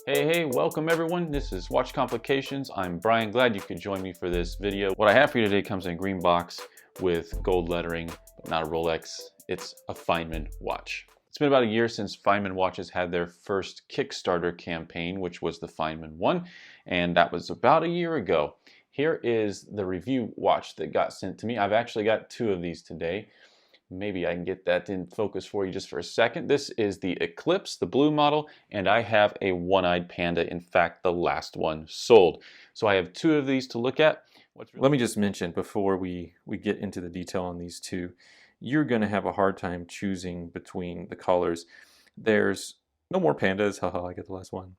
Hey, welcome everyone. This is Watch Complications. I'm Brian. Glad you could join me for this video. What I have for you today comes in a green box with gold lettering, but not a Rolex. It's a Feynman watch. It's been about a year since Feynman watches had their first Kickstarter campaign, which was the Feynman One, and that was about a year ago. Here is the review watch that got sent to me. I've actually got two of these today. Maybe I can get that in focus for you just for a second. This is the Eclipse, the blue model, and I have a One Eye Panda. In fact, the last one sold. So I have two of these to look at. Let me just mention before we get into the detail on these two, you're going to have a hard time choosing between the colors. There's no more pandas, haha, I get the last one.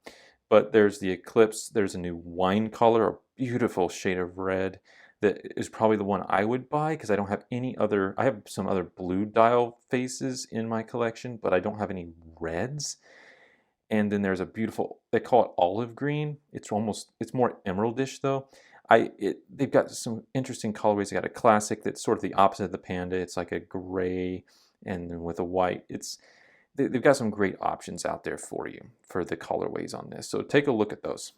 But there's the Eclipse, there's a new wine color, a beautiful shade of red. That is probably the one I would buy because I don't have any other. I have some other blue dial faces in my collection, but I don't have any reds. And then there's a beautiful, they call it olive green. It's more emeraldish though. They've got some interesting colorways. They got a classic that's sort of the opposite of the Panda. It's like a gray and then with a white. They've got some great options out there for you for the colorways on this. So take a look at those.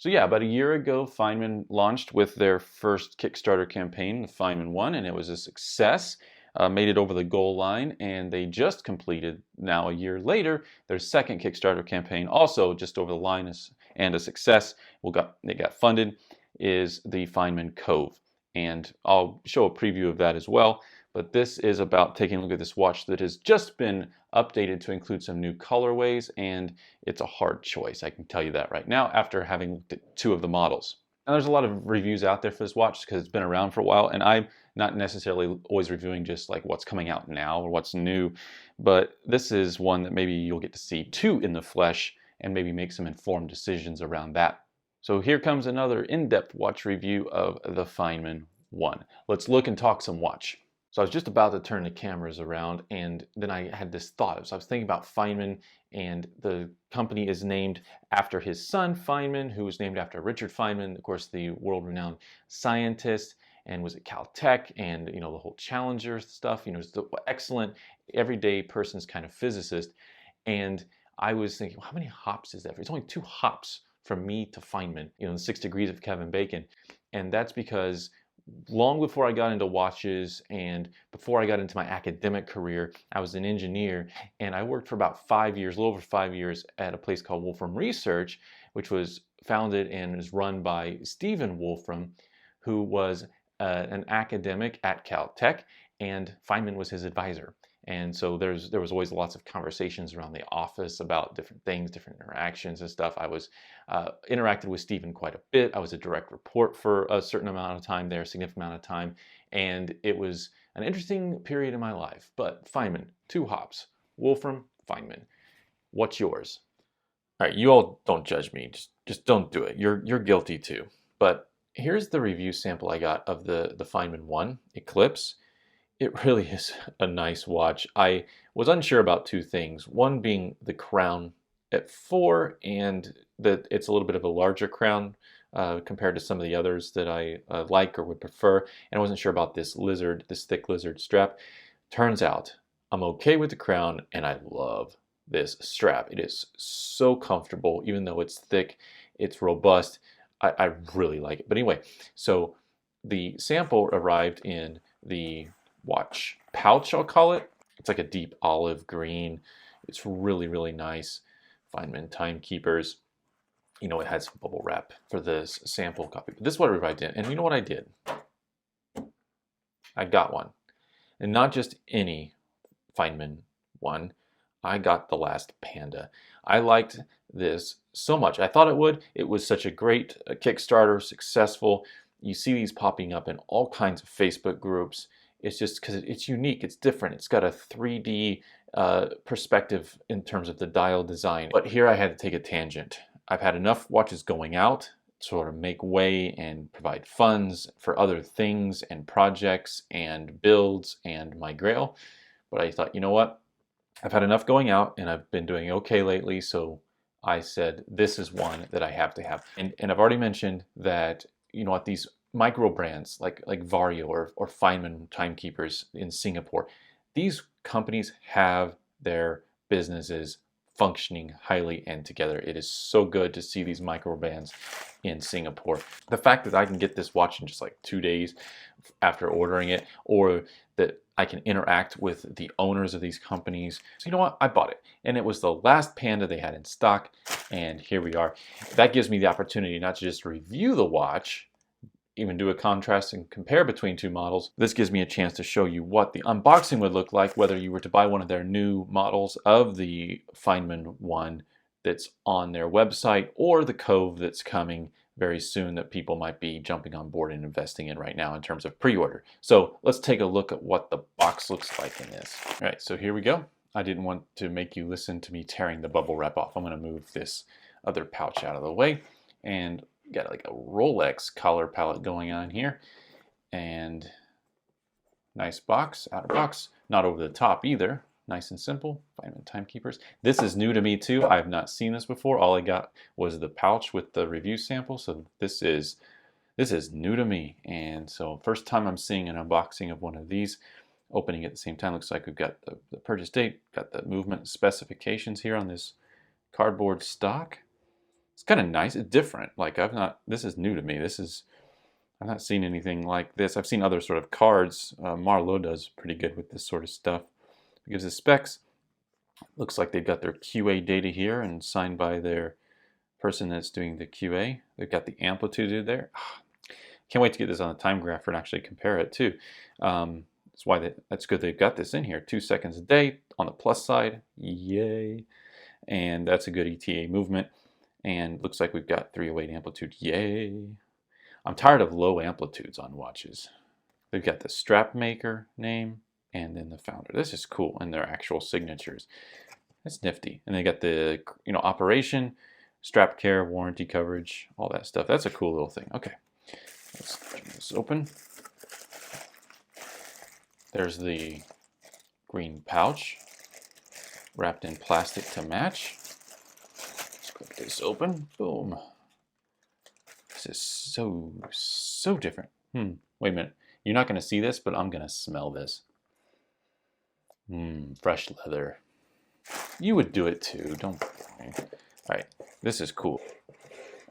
So yeah, about a year ago, Feynman launched with their first Kickstarter campaign, the Feynman One, and it was a success. Made it over the goal line, and they just completed, now a year later, their second Kickstarter campaign, also just over the line and a success. They got funded, is the Feynman Cove. And I'll show a preview of that as well. But this is about taking a look at this watch that has just been updated to include some new colorways, and it's a hard choice. I can tell you that right now after having looked at two of the models. Now there's a lot of reviews out there for this watch because it's been around for a while, and I'm not necessarily always reviewing just like what's coming out now or what's new, but this is one that maybe you'll get to see two in the flesh and maybe make some informed decisions around that. So here comes another in-depth watch review of the Feynman One. Let's look and talk some watch. So I was just about to turn the cameras around, and then I had this thought. So I was thinking about Feynman, and the company is named after his son, Feynman, who was named after Richard Feynman, of course, the world-renowned scientist, and was at Caltech, and the whole Challenger stuff. Was the excellent, everyday person's kind of physicist. And I was thinking, well, how many hops is that? It's only 2 hops from me to Feynman, the 6 degrees of Kevin Bacon, and that's because long before I got into watches and before I got into my academic career, I was an engineer, and I worked for about 5 years, a little over 5 years, at a place called Wolfram Research, which was founded and is run by Stephen Wolfram, who was an academic at Caltech, and Feynman was his advisor. And so there was always lots of conversations around the office about different things, different interactions and stuff. I was interacted with Stephen quite a bit. I was a direct report for a certain amount of time there, a significant amount of time. And it was an interesting period in my life. But Feynman, 2 hops. Wolfram, Feynman. What's yours? All right, you all don't judge me. Just don't do it. You're guilty too. But here's the review sample I got of the Feynman One Eclipse. It really is a nice watch. I was unsure about 2 things. One being the crown at 4, and that it's a little bit of a larger crown compared to some of the others that I like or would prefer. And I wasn't sure about this thick lizard strap. Turns out I'm okay with the crown, and I love this strap. It is so comfortable, even though it's thick, it's robust. I really like it. But anyway, so the sample arrived in the watch pouch, I'll call it. It's like a deep olive green. It's really, really nice. Feynman Timekeepers. It had some bubble wrap for this sample copy. But this is what I arrived in. And you know what I did? I got one. And not just any Feynman One. I got the last Panda. I liked this so much. I thought it would. It was such a great Kickstarter, successful. You see these popping up in all kinds of Facebook groups. It's just because it's unique, it's different. It's got a 3D perspective in terms of the dial design. But here I had to take a tangent. I've had enough watches going out to sort of make way and provide funds for other things and projects and builds and my grail. But I thought, you know what? I've had enough going out, and I've been doing okay lately, so I said this is one that I have to have. And I've already mentioned that, at these micro brands like Vario or Feynman Timekeepers in Singapore, these companies have their businesses functioning highly and together. It is so good to see these microbands in Singapore. The fact that I can get this watch in just like 2 days after ordering it, or that I can interact with the owners of these companies. So you know what? I bought it, and it was the last Panda they had in stock, and here we are. That gives me the opportunity not to just review the watch, even do a contrast and compare between two models. This gives me a chance to show you what the unboxing would look like whether you were to buy one of their new models of the Feynman One that's on their website, or the Cove that's coming very soon that people might be jumping on board and investing in right now in terms of pre-order. So let's take a look at what the box looks like in this. All right, so here we go. I didn't want to make you listen to me tearing the bubble wrap off. I'm going to move this other pouch out of the way, and got like a Rolex collar palette going on here, and nice box, outer box, not over the top either. Nice and simple. Feynman Timekeepers. This is new to me too. I have not seen this before. All I got was the pouch with the review sample. So this is new to me. And so first time I'm seeing an unboxing of one of these. Opening at the same time. Looks like we've got the purchase date, got the movement specifications here on this cardboard stock. It's kind of nice. It's different. Like this is new to me. I've not seen anything like this. I've seen other sort of cards. Marlowe does pretty good with this sort of stuff. It gives the specs. Looks like they've got their QA data here and signed by their person that's doing the QA. They've got the amplitude there. Can't wait to get this on the time grapher and actually compare it too. That's good they've got this in here. 2 seconds a day on the plus side. Yay. And that's a good ETA movement. And looks like we've got 308 amplitude. Yay. I'm tired of low amplitudes on watches. They've got the strap maker name and then the founder. This is cool, and their actual signatures. That's nifty. And they got the operation, strap care, warranty coverage, all that stuff. That's a cool little thing. Okay, let's turn this open. There's the green pouch wrapped in plastic to match. Let's click this open. Boom. This is so different. Wait a minute. You're not going to see this, but I'm going to smell this. Fresh leather. You would do it too, don't worry. All right, this is cool.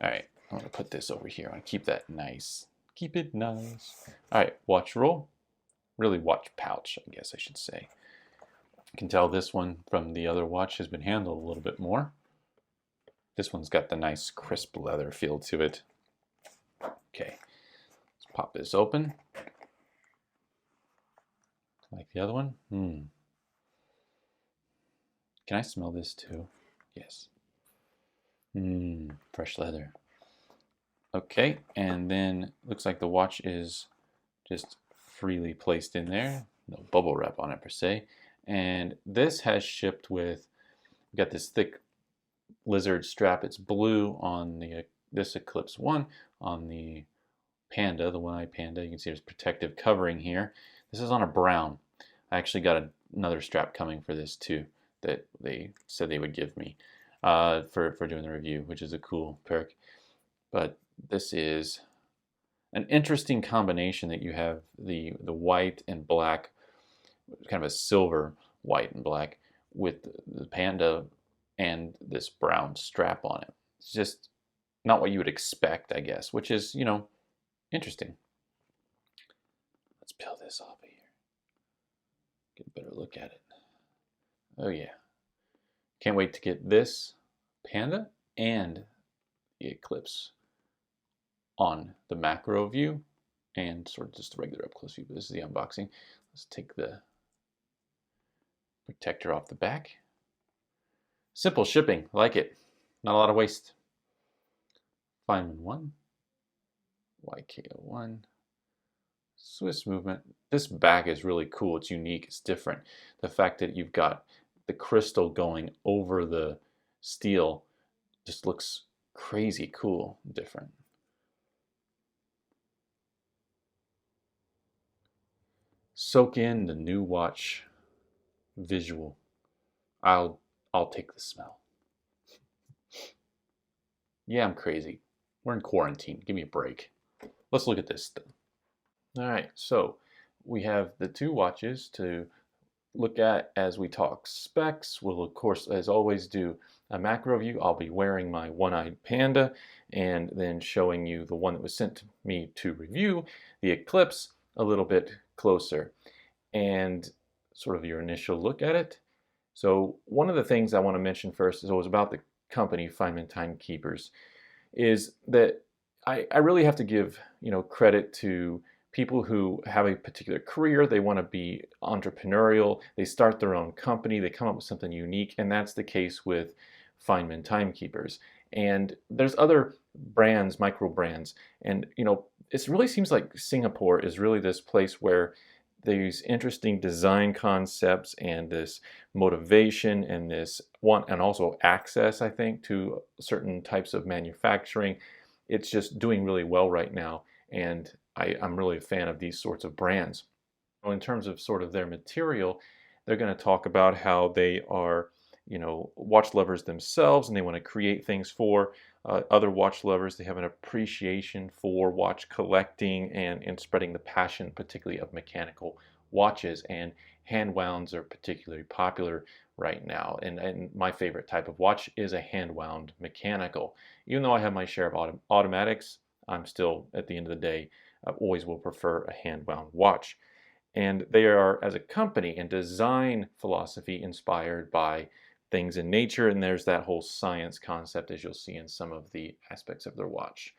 All right, I'm going to put this over here. I'm going to keep that nice. Keep it nice. All right, watch roll. Really watch pouch, I guess I should say. You can tell this one from the other watch has been handled a little bit more. This one's got the nice crisp leather feel to it. Okay, let's pop this open. Like the other one. Can I smell this too? Yes. Fresh leather. Okay, and then looks like the watch is just freely placed in there. No bubble wrap on it per se. And this has shipped with, we've got this thick lizard strap. It's blue on this Eclipse One. On the Panda, the One Eye Panda, you can see there's protective covering here. This is on a brown. I actually got another strap coming for this too, that they said they would give me for doing the review, which is a cool perk. But this is an interesting combination that you have the white and black, kind of a silver white and black, with the Panda and this brown strap on it. It's just not what you would expect, I guess, which is, interesting. Let's peel this off of here. Get a better look at it. Oh yeah. Can't wait to get this Panda and the Eclipse on the macro view and sort of just the regular up close view. But this is the unboxing. Let's take the protector off the back. Simple shipping, like it. Not a lot of waste. Feynman One, YK01, Swiss movement. This back is really cool. It's unique. It's different. The fact that you've got the crystal going over the steel just looks crazy cool, different. Soak in the new watch visual. I'll take the smell. Yeah, I'm crazy. We're in quarantine. Give me a break. Let's look at this stuff. All right, so we have the two watches to look at as we talk specs. We'll, of course, as always, do a macro view. I'll be wearing my One Eye Panda and then showing you the one that was sent to me to review, the Eclipse, a little bit closer and sort of your initial look at it. So one of the things I want to mention first is always about the company Feynman Timekeepers is that I really have to give credit to people who have a particular career. They want to be entrepreneurial. They start their own company. They come up with something unique, and that's the case with Feynman Timekeepers. And there's other brands, micro brands, and it really seems like Singapore is really this place where these interesting design concepts and this motivation and this want and also access, I think, to certain types of manufacturing. It's just doing really well right now, and I'm really a fan of these sorts of brands. In terms of sort of their material, they're going to talk about how they are, watch lovers themselves, and they want to create things for other watch lovers. They have an appreciation for watch collecting and spreading the passion, particularly of mechanical watches. And hand wounds are particularly popular right now. And my favorite type of watch is a hand wound mechanical. Even though I have my share of automatics, I'm still, at the end of the day, always will prefer a hand wound watch. And they are, as a company and design philosophy, inspired by things in nature, and there's that whole science concept, as you'll see in some of the aspects of their watch.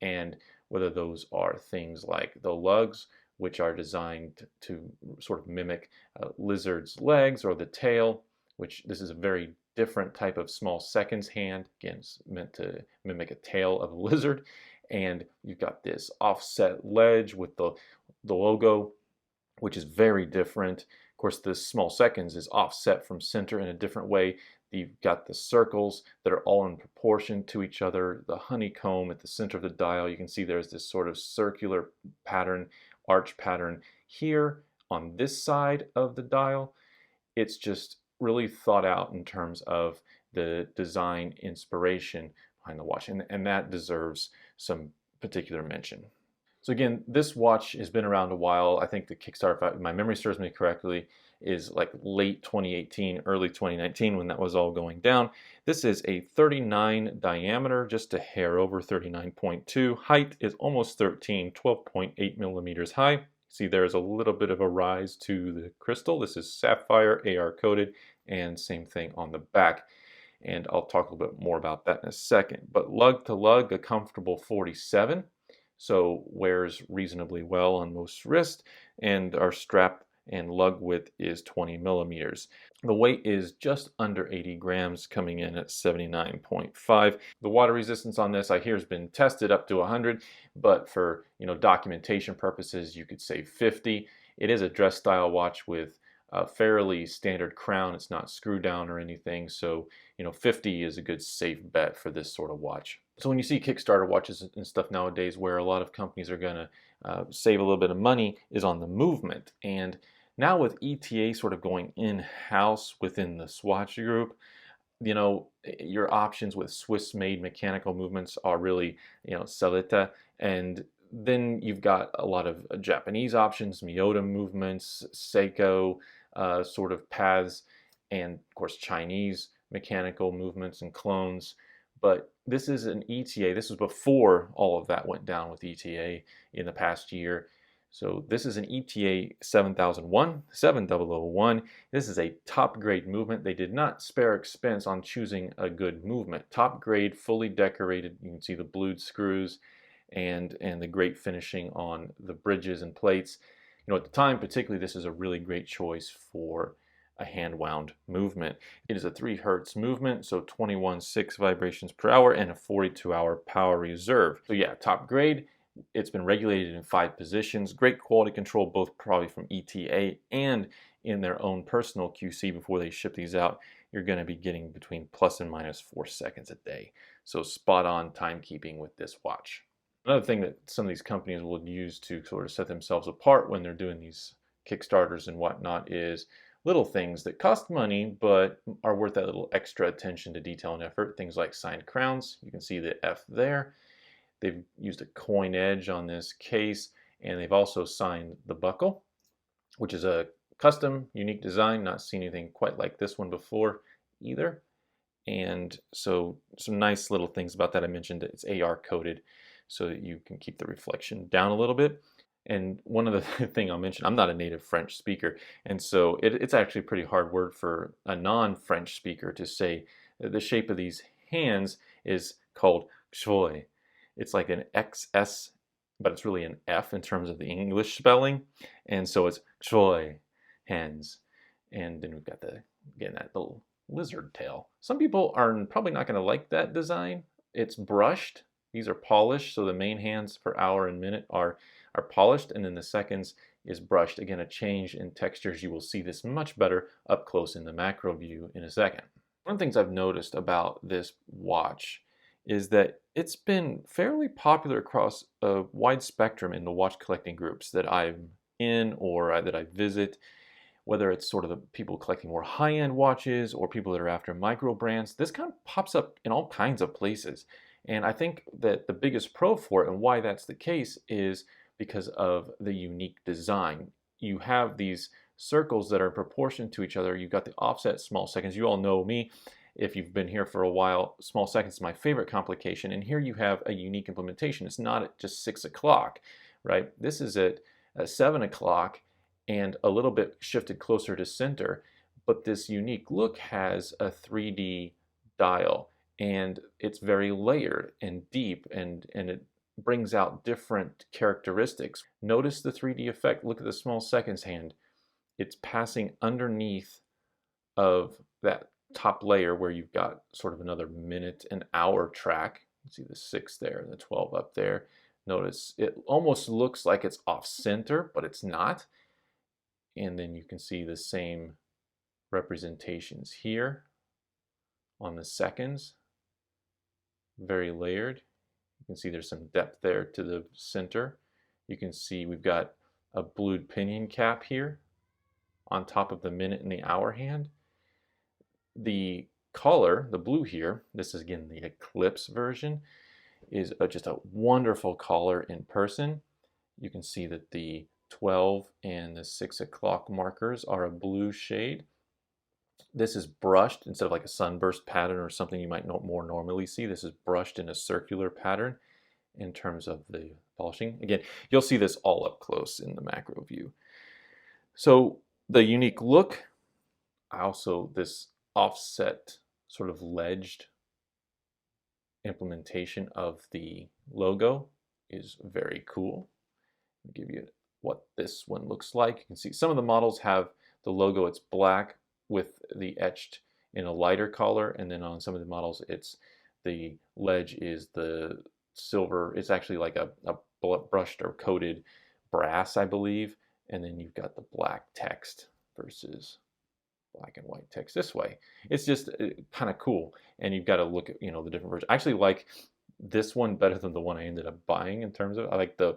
And whether those are things like the lugs, which are designed to sort of mimic a lizard's legs, or the tail, which this is a very different type of small seconds hand, again, it's meant to mimic a tail of a lizard. And you've got this offset ledge with the logo, which is very different. Of course, this small seconds is offset from center in a different way. You've got the circles that are all in proportion to each other. The honeycomb at the center of the dial, you can see there's this sort of circular pattern, arch pattern here on this side of the dial. It's just really thought out in terms of the design inspiration behind the watch, and that deserves some particular mention. So again, this watch has been around a while. I think the Kickstarter, if my memory serves me correctly, is like late 2018, early 2019 when that was all going down. This is a 39 diameter, just a hair over 39.2. Height is almost 13, 12.8 millimeters high. See, there's a little bit of a rise to the crystal. This is sapphire, AR coated, and same thing on the back. And I'll talk a little bit more about that in a second. But lug to lug, a comfortable 47. So wears reasonably well on most wrists, and our strap and lug width is 20 millimeters. The weight is just under 80 grams, coming in at 79.5. The water resistance on this, I hear, has been tested up to 100, but for documentation purposes, you could say 50. It is a dress style watch with a fairly standard crown. It's not screw down or anything, so 50 is a good safe bet for this sort of watch. So when you see Kickstarter watches and stuff nowadays, where a lot of companies are going to save a little bit of money, is on the movement. And now with ETA sort of going in-house within the Swatch group, your options with Swiss-made mechanical movements are really, Celita, and then you've got a lot of Japanese options, Miyota movements, Seiko sort of paths, and of course Chinese mechanical movements and clones. But this is an ETA. This was before all of that went down with ETA in the past year. So this is an ETA 7001. This is a top grade movement. They did not spare expense on choosing a good movement. Top grade, fully decorated. You can see the blued screws and the great finishing on the bridges and plates. At the time, particularly, this is a really great choice for a hand wound movement. It is a 3 Hertz movement, so 21.6 vibrations per hour and a 42-hour power reserve. So yeah, top grade. It's been regulated in 5 positions. Great quality control, both probably from ETA and in their own personal QC before they ship these out. You're going to be getting between plus and minus 4 seconds a day. So spot on timekeeping with this watch. Another thing that some of these companies will use to sort of set themselves apart when they're doing these Kickstarters and whatnot is little things that cost money but are worth that little extra attention to detail and effort. Things like signed crowns. You can see the F there. They've used a coin edge on this case, and they've also signed the buckle, which is a custom, unique design, not seen anything quite like this one before either. And so some nice little things about that. I mentioned that it's AR coded so that you can keep the reflection down a little bit. And one of the thing I'll mention, I'm not a native French speaker, and so it's actually a pretty hard word for a non-French speaker to say. The shape of these hands is called choy. It's like an XS, but it's really an F in terms of the English spelling, and so it's choy hands. And then we've got again, that little lizard tail. Some people are probably not going to like that design. It's brushed. These are polished, so the main hands per hour and minute are polished, and then the seconds is brushed. Again, a change in textures. You will see this much better up close in the macro view in a second. One of the things I've noticed about this watch is that it's been fairly popular across a wide spectrum in the watch collecting groups that I'm in or that I visit, whether it's sort of the people collecting more high-end watches or people that are after micro brands. This kind of pops up in all kinds of places. And I think that the biggest pro for it and why that's the case is because of the unique design. You have these circles that are in proportion to each other. You've got the offset small seconds. You all know me. If you've been here for a while, small seconds is my favorite complication. And here you have a unique implementation. It's not at just 6 o'clock, right? This is at 7 o'clock and a little bit shifted closer to center. But this unique look has a 3D dial, and it's very layered and deep, and it brings out different characteristics. Notice the 3D effect. Look at the small seconds hand. It's passing underneath of that top layer where you've got sort of another minute and hour track. You see the 6 there and the 12 up there. Notice it almost looks like it's off center, but it's not. And then you can see the same representations here on the seconds. Very layered. You can see there's some depth there to the center. You can see we've got a blued pinion cap here on top of the minute and the hour hand. The color, the blue here, this is again the Eclipse version, is just a wonderful color in person. You can see that the 12 and the 6 o'clock markers are a blue shade. This is brushed instead of like a sunburst pattern or something you might more normally see. This is brushed in a circular pattern in terms of the polishing. Again, you'll see this all up close in the macro view. So the unique look, also this offset sort of ledged implementation of the logo is very cool. I'll give you what this one looks like. You can see some of the models have the logo, it's black with the etched in a lighter color, and then on some of the models it's the ledge is the silver. It's actually like a brushed or coated brass, I believe, and then you've got the black text versus black and white text this way. It's just kind of cool, and you've got to look at the different versions. I actually like this one better than the one I ended up buying in terms of I like the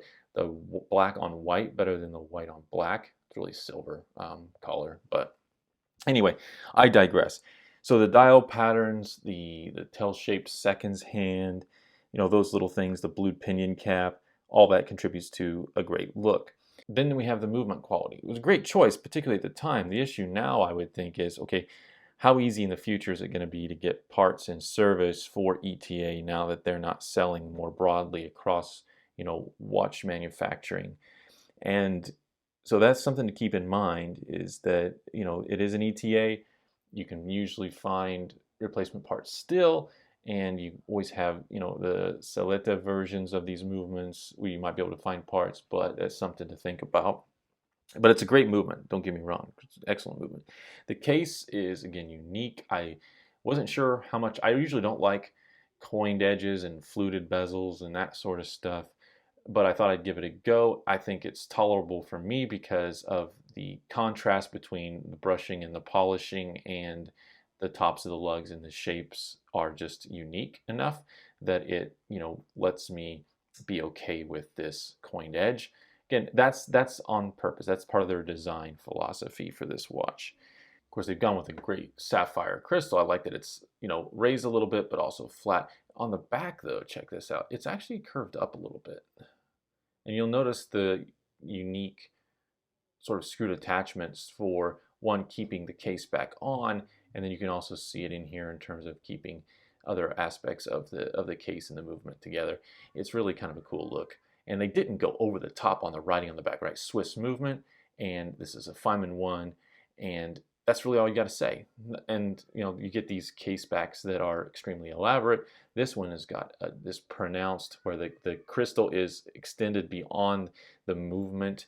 black on white better than the white on black. It's really silver color, but anyway, I digress. So the dial patterns, the tail-shaped seconds hand, those little things, the blued pinion cap, all that contributes to a great look. Then we have the movement quality. It was a great choice, particularly at the time. The issue now, I would think, is, okay, how easy in the future is it going to be to get parts and service for ETA now that they're not selling more broadly across, watch manufacturing? And so that's something to keep in mind, is that, it is an ETA. You can usually find replacement parts still, and you always have, the Celeta versions of these movements where you might be able to find parts, but that's something to think about. But it's a great movement, don't get me wrong. It's an excellent movement. The case is, again, unique. I wasn't sure how much. I usually don't like coined edges and fluted bezels and that sort of stuff, but I thought I'd give it a go. I think it's tolerable for me because of the contrast between the brushing and the polishing, and the tops of the lugs and the shapes are just unique enough that it, lets me be okay with this coined edge. Again, that's on purpose. That's part of their design philosophy for this watch. Of course, they've gone with a great sapphire crystal. I like that it's, raised a little bit, but also flat. On the back, though, check this out. It's actually curved up a little bit. And you'll notice the unique sort of screwed attachments for one, keeping the case back on, and then you can also see it in here in terms of keeping other aspects of the case and the movement together. It's really kind of a cool look. And they didn't go over the top on the writing on the back, right? Swiss movement, and this is a Feynman One, and that's really all you got to say. And you know, you get these case backs that are extremely elaborate. This one has got this pronounced where the crystal is extended beyond the movement,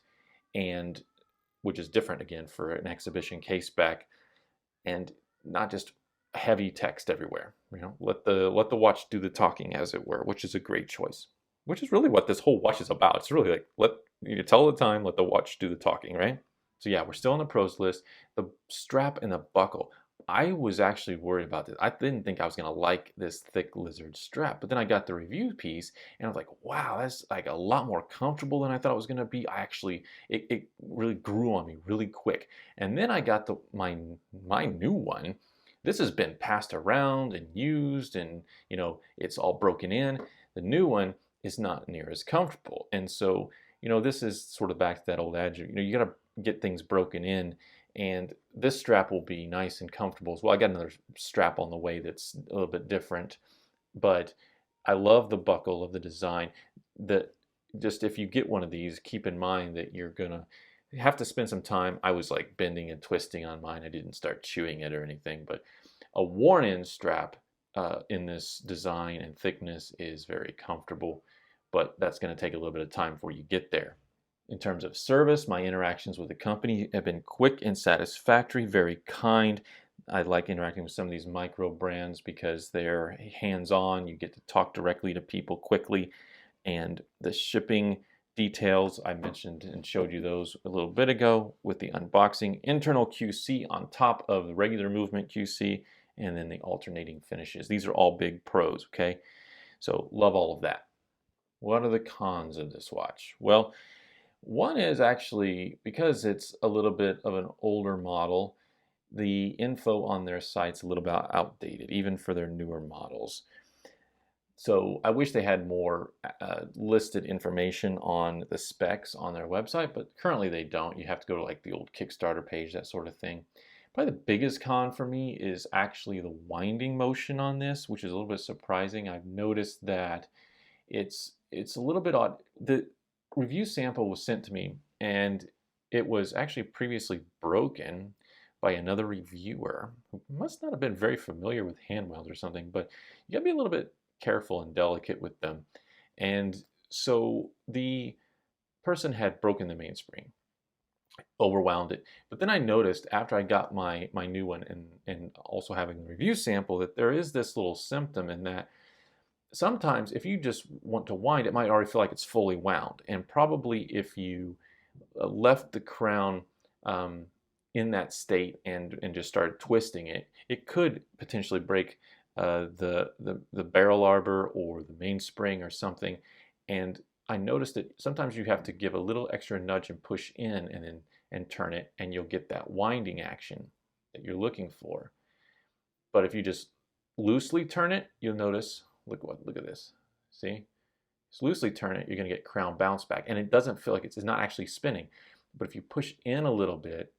and which is different again for an exhibition case back, and not just heavy text everywhere. You know, let the watch do the talking, as it were, which is a great choice. Which is really what this whole watch is about. It's really like, let you tell the time, let the watch do the talking, right? So yeah, we're still on the pros list. The strap and the buckle. I was actually worried about this. I didn't think I was gonna like this thick lizard strap, but then I got the review piece and I was like, wow, that's like a lot more comfortable than I thought it was gonna be. It really grew on me really quick. And then I got my new one. This has been passed around and used, and you know, it's all broken in. The new one is not near as comfortable. And so, you know, this is sort of back to that old adage, you know, you got to get things broken in, and this strap will be nice and comfortable as well. I got another strap on the way that's a little bit different, but I love the buckle of the design. That just, if you get one of these, keep in mind that you're gonna have to spend some time. I was like bending and twisting on mine. I didn't start chewing it or anything, but a worn-in strap in this design and thickness is very comfortable, but that's going to take a little bit of time before you get there. In terms of service, my interactions with the company have been quick and satisfactory, very kind. I like interacting with some of these micro brands because they're hands-on. You get to talk directly to people quickly, and the shipping details, I mentioned and showed you those a little bit ago with the unboxing. Internal QC on top of the regular movement QC, and then the alternating finishes. These are all big pros, okay? So love all of that. What are the cons of this watch? Well, one is actually, because it's a little bit of an older model, the info on their site's a little bit outdated, even for their newer models. So I wish they had more listed information on the specs on their website, but currently they don't. You have to go to like the old Kickstarter page, that sort of thing. Probably the biggest con for me is actually the winding motion on this, which is a little bit surprising. I've noticed that it's a little bit odd. The review sample was sent to me, and it was actually previously broken by another reviewer who must not have been very familiar with hand wounds or something, but you gotta be a little bit careful and delicate with them. And so the person had broken the mainspring, overwound it. But then I noticed after I got my new one, and also having the review sample, that there is this little symptom in that sometimes if you just want to wind, it might already feel like it's fully wound. And probably if you left the crown in that state and just started twisting it, it could potentially break the barrel arbor or the mainspring or something. And I noticed that sometimes you have to give a little extra nudge and push in and turn it, and you'll get that winding action that you're looking for. But if you just loosely turn it, you'll notice, look at this. See? Just loosely turn it, you're going to get crown bounce back, and it doesn't feel like it's not actually spinning. But if you push in a little bit,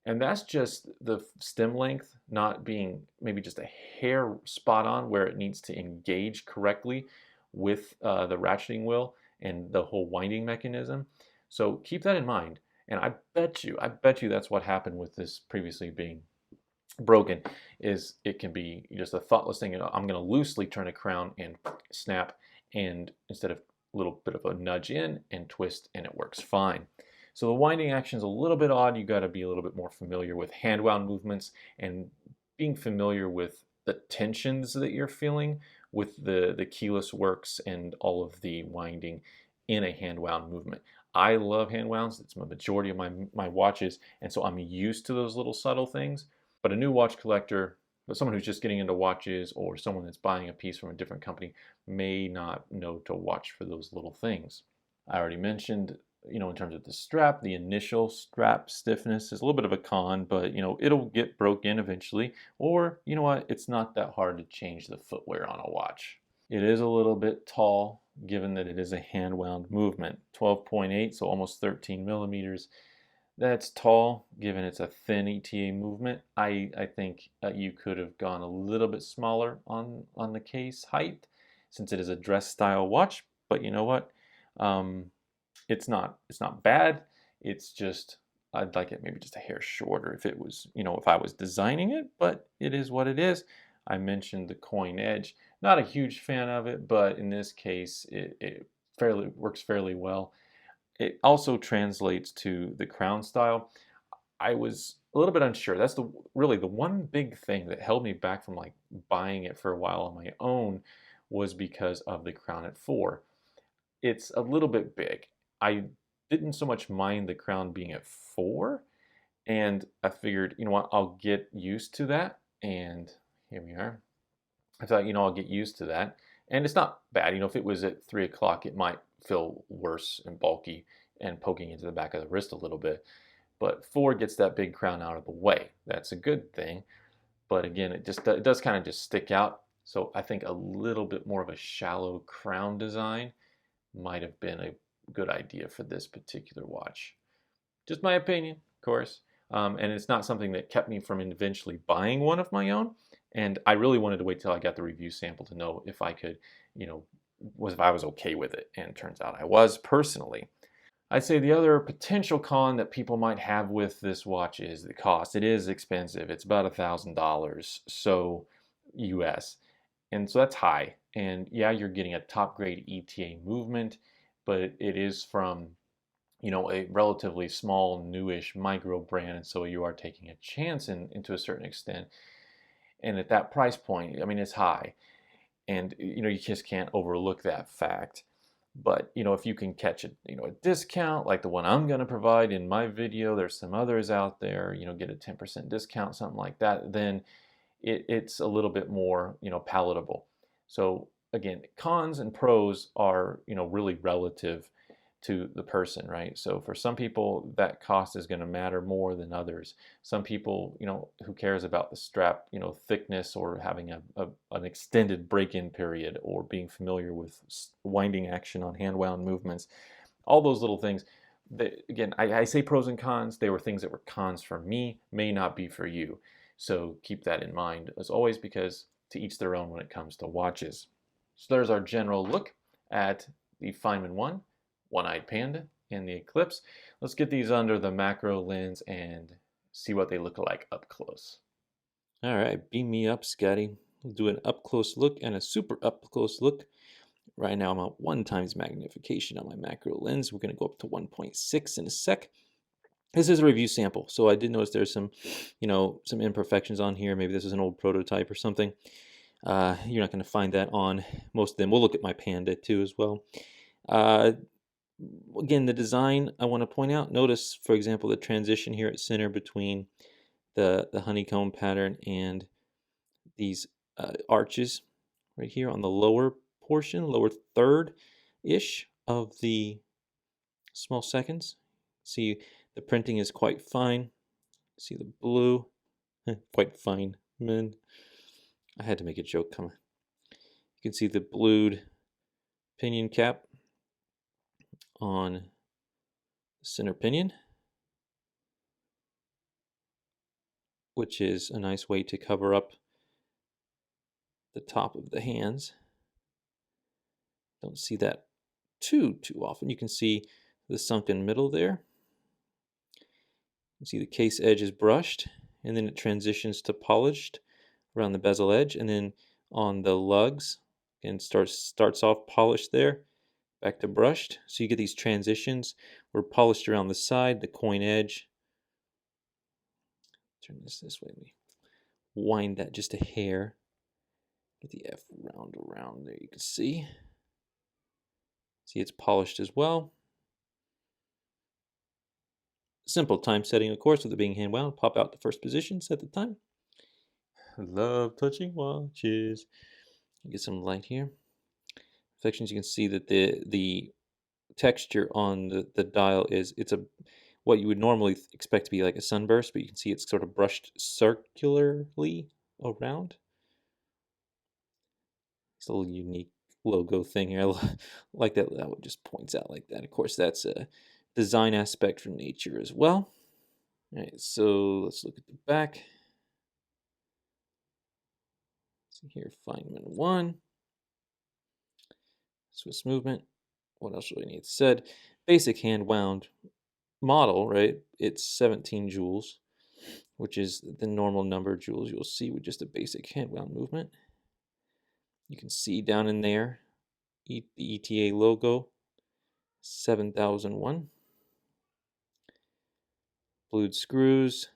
and that's just the stem length not being maybe just a hair spot on where it needs to engage correctly with the ratcheting wheel and the whole winding mechanism. So keep that in mind. And I bet you that's what happened with this previously being broken, is it can be just a thoughtless thing. I'm going to loosely turn a crown and snap, and instead of a little bit of a nudge in and twist, and it works fine. So the winding action is a little bit odd. You got to be a little bit more familiar with hand wound movements and being familiar with the tensions that you're feeling with the keyless works and all of the winding in a hand wound movement. I love hand wounds. It's the majority of my watches, and so I'm used to those little subtle things. But a new watch collector, but someone who's just getting into watches, or someone that's buying a piece from a different company, may not know to watch for those little things. I already mentioned, in terms of the strap, the initial strap stiffness is a little bit of a con, but it'll get broken eventually. Or you know what, it's not that hard to change the footwear on a watch. It is a little bit tall, given that it is a hand wound movement. 12.8, so almost 13 millimeters. That's tall, given it's a thin ETA movement. I think you could have gone a little bit smaller on the case height, since it is a dress style watch. But you know what? Um, it's not bad. It's just I'd like it maybe just a hair shorter if it was, if I was designing it, but it is what it is. I mentioned the coin edge. Not a huge fan of it, but in this case, it fairly works fairly well. It also translates to the crown style. I was a little bit unsure. That's really the one big thing that held me back from like buying it for a while on my own was because of the crown at 4. It's a little bit big. I didn't so much mind the crown being at 4, and I figured, you know what, I'll get used to that. And here we are. I thought, I'll get used to that. And it's not bad. If it was at 3 o'clock, it might feel worse and bulky and poking into the back of the wrist a little bit. But 4 gets that big crown out of the way. That's a good thing. But again, it does kind of just stick out. So I think a little bit more of a shallow crown design might have been a good idea for this particular watch. Just my opinion, of course. And it's not something that kept me from eventually buying one of my own. And I really wanted to wait till I got the review sample to know if I could, if I was okay with it. And it turns out I was personally. I'd say the other potential con that people might have with this watch is the cost. It is expensive. It's about $1,000, so US. And so that's high. And yeah, you're getting a top grade ETA movement, but it is from, a relatively small, newish micro brand. And so you are taking a chance into a certain extent. And at that price point, I mean, it's high. And, you just can't overlook that fact. But, if you can catch a discount like the one I'm going to provide in my video, there's some others out there, get a 10% discount, something like that, then it's a little bit more, palatable. So again, cons and pros are, really relative to the person, right? So for some people, that cost is going to matter more than others. Some people, who cares about the strap, thickness, or having an extended break-in period, or being familiar with winding action on hand-wound movements, all those little things. Again, I say pros and cons. They were things that were cons for me, may not be for you. So keep that in mind as always, because to each their own when it comes to watches. So there's our general look at the Feynman One, One Eye Panda, and the Eclipse. Let's get these under the macro lens and see what they look like up close. All right, beam me up, Scotty. We'll do an up close look and a super up close look. Right now I'm at 1 times magnification on my macro lens. We're going to go up to 1.6 in a sec. This is a review sample, so I did notice there's some, some imperfections on here. Maybe this is an old prototype or something. You're not going to find that on most of them. We'll look at my Panda too as well. Again, the design I want to point out. Notice, for example, the transition here at center between the honeycomb pattern and these arches right here on the lower portion, lower third-ish of the small seconds. See, the printing is quite fine. See the blue, quite fine, man. I had to make a joke, come on. You can see the blued pinion cap on the center pinion, which is a nice way to cover up the top of the hands. Don't see that too often. You can see the sunken middle there. You see the case edge is brushed, and then it transitions to polished around the bezel edge, and then on the lugs, and starts off polished there, back to brushed. So you get these transitions. We're polished around the side, the coin edge. Turn this way. Let me wind that just a hair. Get the F around there. You can see. See, it's polished as well. Simple time setting, of course, with it being hand wound. Pop out the first position, set the time. Love touching watches. Get some light here. Reflections, you can see that the texture on the dial it's what you would normally expect to be like a sunburst, but you can see it's sort of brushed circularly around. It's a little unique logo thing here. I like that it just points out like that. Of course, that's a design aspect from nature as well. All right, so let's look at the back. See here, Feynman One. Swiss movement. What else really needs said? Basic hand wound model, right? It's 17 joules, which is the normal number of joules you'll see with just a basic hand wound movement. You can see down in there the ETA logo, 7001. Blued screws,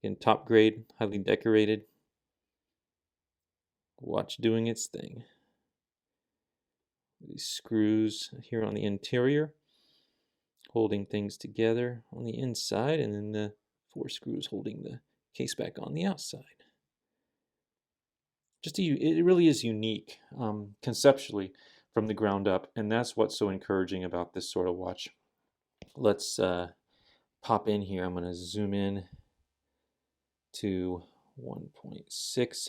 again, top grade, highly decorated. Watch doing its thing. These screws here on the interior, holding things together on the inside, and then the 4 screws holding the case back on the outside. It really is unique conceptually from the ground up, and that's what's so encouraging about this sort of watch. Let's pop in here. I'm going to zoom in to 1.6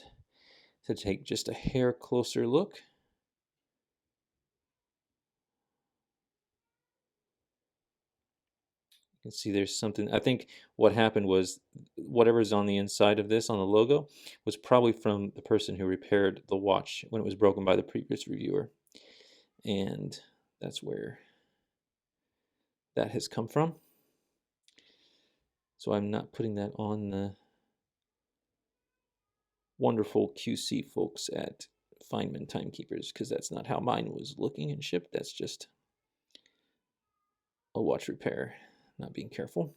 to take just a hair closer look. You can see there's something. I think what happened was whatever's on the inside of this on the logo was probably from the person who repaired the watch when it was broken by the previous reviewer. And that's where that has come from. So I'm not putting that on the wonderful QC folks at Feynman Timekeepers, because that's not how mine was looking and shipped. That's just a watch repair, not being careful.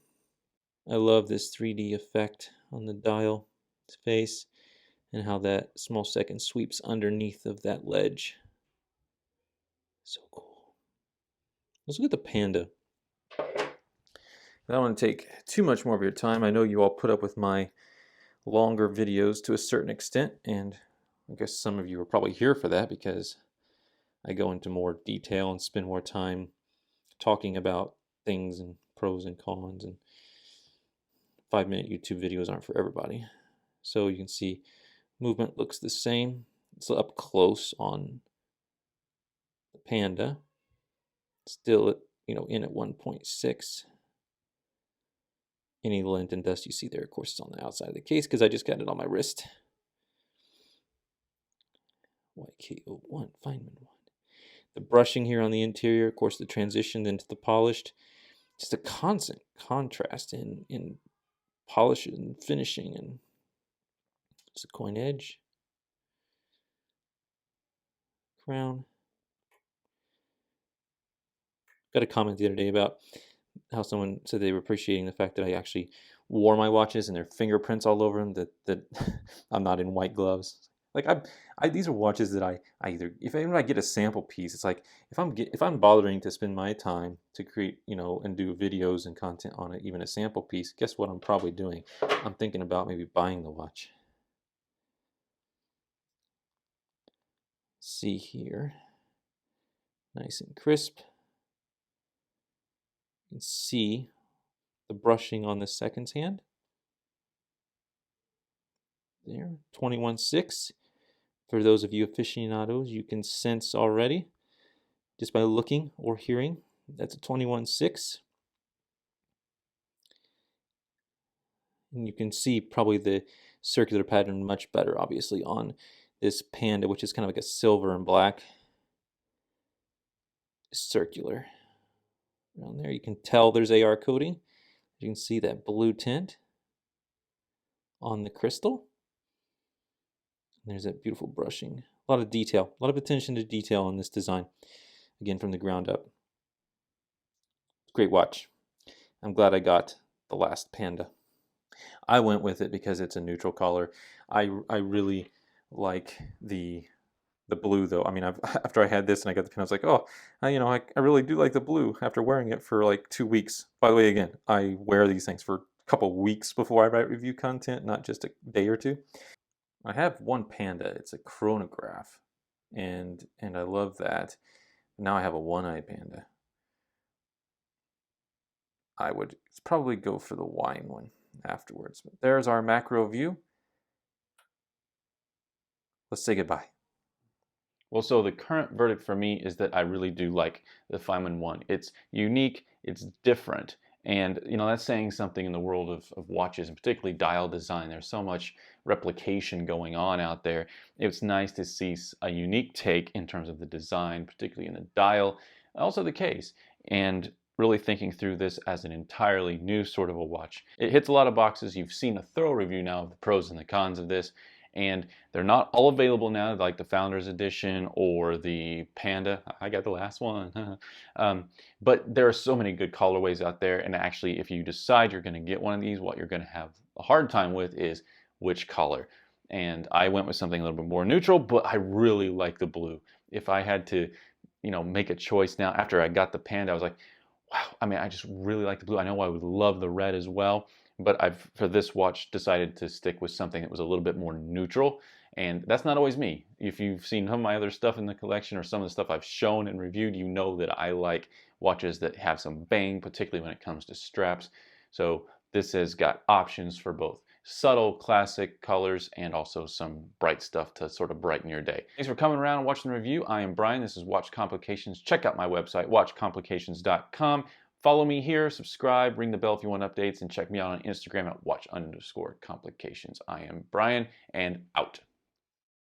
I love this 3D effect on the dial face and how that small second sweeps underneath of that ledge. So cool. Let's look at the Panda. I don't want to take too much more of your time. I know you all put up with my longer videos to a certain extent, and I guess some of you are probably here for that because I go into more detail and spend more time talking about things and pros and cons, and 5-minute YouTube videos aren't for everybody. So you can see movement looks the same. It's up close on the Panda. Still at, in at 1.6. Any lint and dust you see there, of course, is on the outside of the case because I just got it on my wrist. YK01, Feynman One. The brushing here on the interior, of course, the transition into the polished. Just a constant contrast in polish and finishing, and just a coin edge. Crown. Got a comment the other day about how someone said they were appreciating the fact that I actually wore my watches and their fingerprints all over them, that I'm not in white gloves. Like these are watches that I either, when I get a sample piece, it's like if I'm bothering to spend my time to create, and do videos and content on it, even a sample piece, guess what I'm probably doing? I'm thinking about maybe buying the watch. See here, nice and crisp. You can see the brushing on the second hand. There, 21.6. For those of you aficionados, you can sense already just by looking or hearing that's a 21.6. And you can see probably the circular pattern much better, obviously, on this Panda, which is kind of like a silver and black circular. Around there, you can tell there's AR coating. You can see that blue tint on the crystal. And there's that beautiful brushing. A lot of detail, a lot of attention to detail in this design. Again, from the ground up. Great watch. I'm glad I got the last Panda. I went with it because it's a neutral color. I really like the blue though. I mean, after I had this and I got the pin, I was like, oh, I really do like the blue after wearing it for like 2 weeks. By the way, again, I wear these things for a couple weeks before I write review content, not just a day or two. I have one Panda. It's a chronograph, and I love that. Now I have a One Eye Panda. I would probably go for the wine one afterwards. But there's our macro view. Let's say goodbye. Well, so the current verdict for me is that I really do like the Feynman One. It's unique, it's different, And that's saying something in the world of watches, and particularly dial design. There's so much replication going on out there. It's nice to see a unique take in terms of the design, particularly in the dial, also the case, and really thinking through this as an entirely new sort of a watch. It hits a lot of boxes. You've seen a thorough review now of the pros and the cons of this, and they're not all available now, like the Founders Edition or the Panda. I got the last one. But there are so many good colorways out there, and actually, if you decide you're going to get one of these, what you're going to have a hard time with is which color. And I went with something a little bit more neutral, but I really like the blue. If I had to, make a choice now, after I got the Panda, I was like, wow, I mean, I just really like the blue. I know I would love the red as well, but I've, for this watch, decided to stick with something that was a little bit more neutral, and that's not always me. If you've seen some of my other stuff in the collection or some of the stuff I've shown and reviewed, you know that I like watches that have some bang, particularly when it comes to straps. So this has got options for both subtle classic colors and also some bright stuff to sort of brighten your day. Thanks for coming around and watching the review. I am Brian. This is Watch Complications. Check out my website, watchcomplications.com. Follow me here, subscribe, ring the bell if you want updates, and check me out on Instagram at watch_complications. I am Brian, and out.